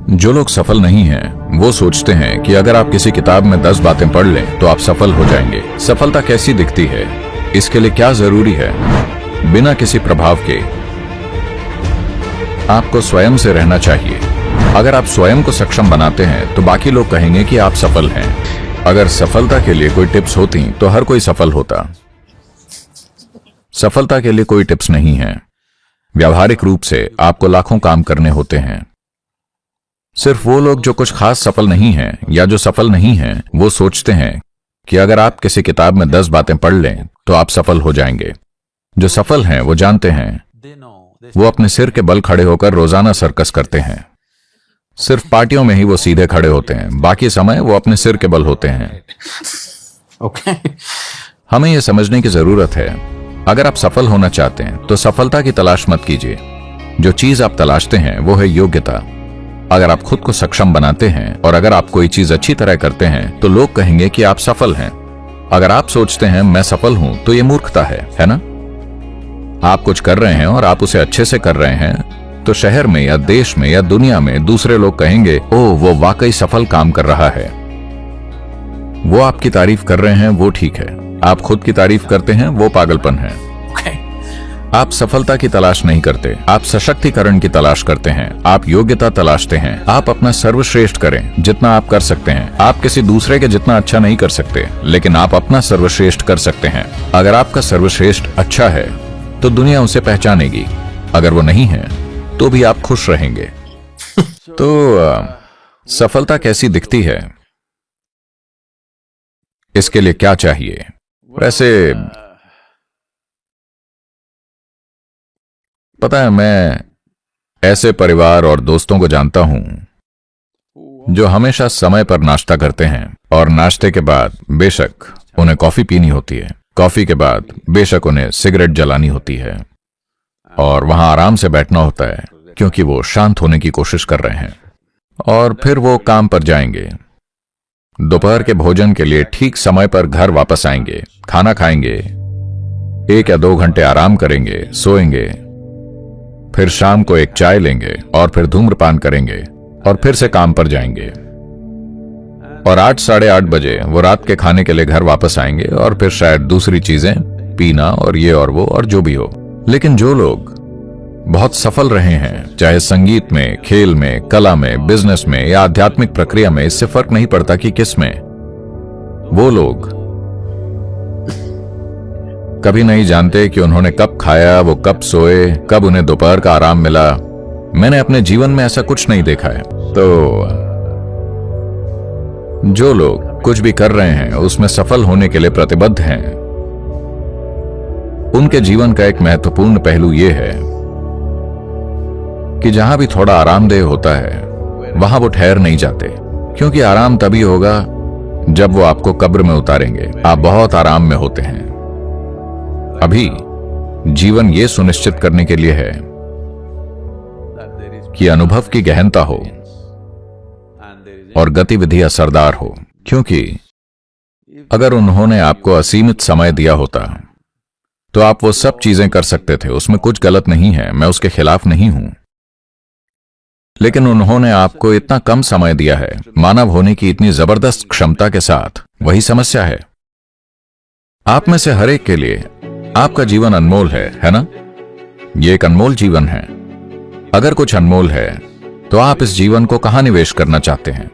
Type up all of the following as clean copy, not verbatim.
जो लोग सफल नहीं हैं, वो सोचते हैं कि अगर आप किसी किताब में 10 बातें पढ़ लें तो आप सफल हो जाएंगे। सफलता कैसी दिखती है, इसके लिए क्या जरूरी है? बिना किसी प्रभाव के आपको स्वयं से रहना चाहिए। अगर आप स्वयं को सक्षम बनाते हैं तो बाकी लोग कहेंगे कि आप सफल हैं। अगर सफलता के लिए कोई टिप्स होती तो हर कोई सफल होता। सफलता के लिए कोई टिप्स नहीं है। व्यावहारिक रूप से आपको लाखों काम करने होते हैं। सिर्फ वो लोग जो कुछ खास सफल नहीं हैं या जो सफल नहीं हैं, वो सोचते हैं कि अगर आप किसी किताब में 10 बातें पढ़ लें तो आप सफल हो जाएंगे। जो सफल हैं वो जानते हैं, वो अपने सिर के बल खड़े होकर रोजाना सर्कस करते हैं। सिर्फ पार्टियों में ही वो सीधे खड़े होते हैं, बाकी समय वो अपने सिर के बल होते हैं। हमें यह समझने की जरूरत है, अगर आप सफल होना चाहते हैं तो सफलता की तलाश मत कीजिए। जो चीज आप तलाशते हैं वो है योग्यता। अगर आप खुद को सक्षम बनाते हैं और अगर आप कोई चीज अच्छी तरह करते हैं तो लोग कहेंगे कि आप सफल हैं। अगर आप सोचते हैं मैं सफल हूं तो ये मूर्खता है ना? आप कुछ कर रहे हैं और आप उसे अच्छे से कर रहे हैं तो शहर में या देश में या दुनिया में दूसरे लोग कहेंगे, ओह वो वाकई सफल काम कर रहा है। वो आपकी तारीफ कर रहे हैं, वो ठीक है। आप खुद की तारीफ करते हैं, वो पागलपन है। आप सफलता की तलाश नहीं करते, आप सशक्तिकरण की तलाश करते हैं। आप योग्यता तलाशते हैं। आप अपना सर्वश्रेष्ठ करें जितना आप कर सकते हैं। आप किसी दूसरे के जितना अच्छा नहीं कर सकते, लेकिन आप अपना सर्वश्रेष्ठ कर सकते हैं। अगर आपका सर्वश्रेष्ठ अच्छा है तो दुनिया उसे पहचानेगी। अगर वो नहीं है तो भी आप खुश रहेंगे। तो सफलता कैसी दिखती है, इसके लिए क्या चाहिए? वैसे पता है, मैं ऐसे परिवार और दोस्तों को जानता हूं जो हमेशा समय पर नाश्ता करते हैं और नाश्ते के बाद बेशक उन्हें कॉफी पीनी होती है। कॉफी के बाद बेशक उन्हें सिगरेट जलानी होती है और वहां आराम से बैठना होता है क्योंकि वो शांत होने की कोशिश कर रहे हैं। और फिर वो काम पर जाएंगे। दोपहर के भोजन के लिए ठीक समय पर घर वापस आएंगे, खाना खाएंगे, 1 या 2 घंटे आराम करेंगे, सोएंगे, फिर शाम को एक चाय लेंगे और फिर धूम्रपान करेंगे और फिर से काम पर जाएंगे। और 8 साढ़े 8 बजे वो रात के खाने के लिए घर वापस आएंगे और फिर शायद दूसरी चीजें पीना और ये और वो और जो भी हो। लेकिन जो लोग बहुत सफल रहे हैं, चाहे संगीत में, खेल में, कला में, बिजनेस में या आध्यात्मिक प्रक्रिया में, इससे फर्क नहीं पड़ता कि किस में, वो लोग कभी नहीं जानते कि उन्होंने कब खाया, वो कब सोए, कब उन्हें दोपहर का आराम मिला। मैंने अपने जीवन में ऐसा कुछ नहीं देखा है। तो जो लोग कुछ भी कर रहे हैं उसमें सफल होने के लिए प्रतिबद्ध हैं, उनके जीवन का एक महत्वपूर्ण पहलू यह है कि जहां भी थोड़ा आरामदेह होता है वहां वो ठहर नहीं जाते, क्योंकि आराम तभी होगा जब वो आपको कब्र में उतारेंगे। आप बहुत आराम में होते हैं। अभी जीवन ये सुनिश्चित करने के लिए है कि अनुभव की गहनता हो और गतिविधि असरदार हो, क्योंकि अगर उन्होंने आपको असीमित समय दिया होता तो आप वो सब चीजें कर सकते थे। उसमें कुछ गलत नहीं है, मैं उसके खिलाफ नहीं हूं। लेकिन उन्होंने आपको इतना कम समय दिया है, मानव होने की इतनी जबरदस्त क्षमता के साथ। वही समस्या है। आप में से हर एक के लिए आपका जीवन अनमोल है ना? ये एक अनमोल जीवन है। अगर कुछ अनमोल है तो आप इस जीवन को कहां निवेश करना चाहते हैं?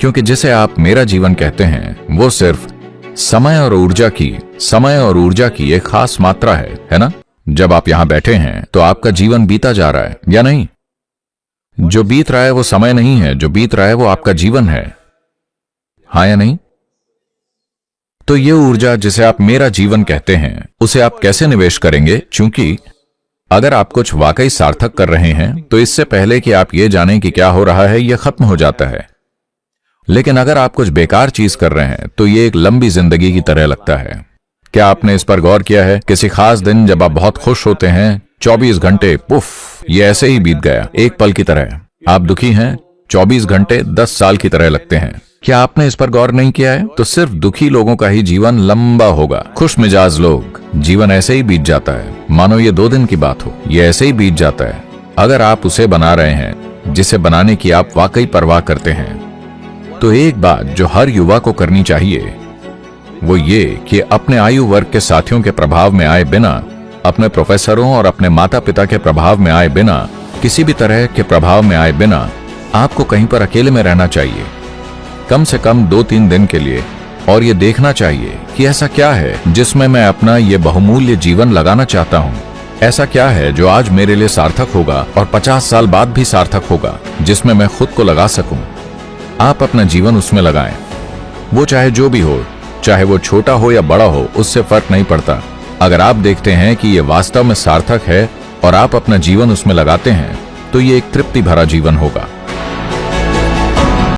क्योंकि जिसे आप मेरा जीवन कहते हैं वो सिर्फ समय और ऊर्जा की एक खास मात्रा है ना? जब आप यहां बैठे हैं तो आपका जीवन बीता जा रहा है या नहीं? जो बीत रहा है वो समय नहीं है, जो बीत रहा है वो आपका जीवन है। हाँ या नहीं? तो ये ऊर्जा जिसे आप मेरा जीवन कहते हैं, उसे आप कैसे निवेश करेंगे? क्योंकि अगर आप कुछ वाकई सार्थक कर रहे हैं तो इससे पहले कि आप ये जानें कि क्या हो रहा है, यह खत्म हो जाता है। लेकिन अगर आप कुछ बेकार चीज कर रहे हैं तो ये एक लंबी जिंदगी की तरह लगता है। क्या आपने इस पर गौर किया है? किसी खास दिन जब आप बहुत खुश होते हैं, 24 घंटे पुफ, ये ऐसे ही बीत गया, एक पल की तरह। आप दुखी हैं, 24 घंटे 10 साल की तरह लगते हैं। क्या आपने इस पर गौर नहीं किया है? तो सिर्फ दुखी लोगों का ही जीवन लंबा होगा। खुश मिजाज लोग, जीवन ऐसे ही बीत जाता है, मानो ये 2 दिन की बात हो। ये ऐसे ही बीत जाता है। अगर आप उसे बना रहे हैं जिसे बनाने की आप वाकई परवाह करते हैं। तो एक बात जो हर युवा को करनी चाहिए वो ये कि अपने आयु वर्ग के साथियों के प्रभाव में आए बिना, अपने प्रोफेसरों और अपने माता पिता के प्रभाव में आए बिना, किसी भी तरह के प्रभाव में आए बिना आपको कहीं पर अकेले में रहना चाहिए, कम से कम 2-3 दिन के लिए, और ये देखना चाहिए कि ऐसा क्या है जिसमें मैं अपना ये बहुमूल्य जीवन लगाना चाहता हूँ। ऐसा क्या है जो आज मेरे लिए सार्थक होगा और 50 साल बाद भी सार्थक होगा, जिसमें मैं खुद को लगा सकूं। आप अपना जीवन उसमें लगाएं, वो चाहे जो भी हो, चाहे वो छोटा हो या बड़ा हो, उससे फर्क नहीं पड़ता। अगर आप देखते हैं कि ये वास्तव में सार्थक है और आप अपना जीवन उसमें लगाते हैं तो ये एक तृप्ति भरा जीवन होगा।